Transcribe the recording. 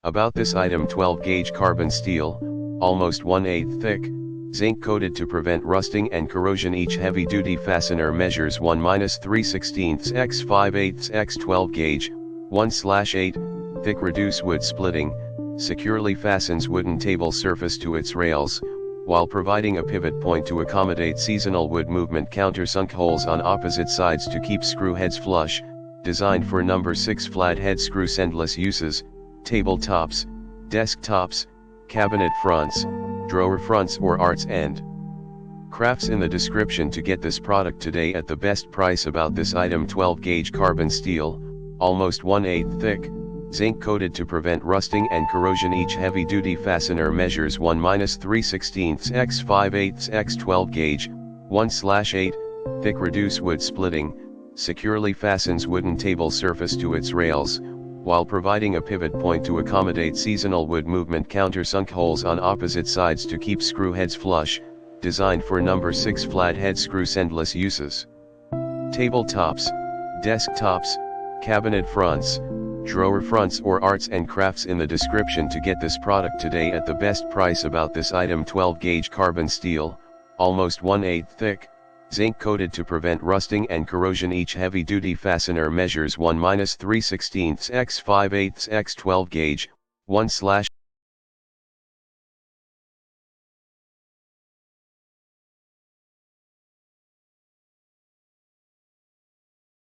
About this item: 12 gauge carbon steel, almost 1/8 thick, zinc coated to prevent rusting and corrosion. Each heavy duty fastener measures 1-3/16 x 5/8 x 12 gauge, 1/8, thick. Reduce wood splitting, securely fastens wooden table surface to its rails, while providing a pivot point to accommodate seasonal wood movement. Countersunk holes on opposite sides to keep screw heads flush, designed for number 6 flathead screws. Endless uses: tabletops, desktops, cabinet fronts, drawer fronts or arts and crafts. In the description to get this product today at the best price. About this item: 12 gauge carbon steel, almost 1/8 thick, zinc coated to prevent rusting and corrosion. Each heavy duty fastener measures 1-3/16 x 5/8 x 12 gauge, 1/8, thick. Reduce wood splitting, securely fastens wooden table surface to its rails, while providing a pivot point to accommodate seasonal wood movement. Countersunk holes on opposite sides to keep screw heads flush, designed for number 6 flathead screws. Endless uses: tabletops, desktops, cabinet fronts, drawer fronts or arts and crafts. In the description to get this product today at the best price. About this item: 12 gauge carbon steel, almost 1/8 thick, zinc coated to prevent rusting and corrosion. Each heavy duty fastener measures 1-3/16 x 5/8 x 12 gauge, 1/8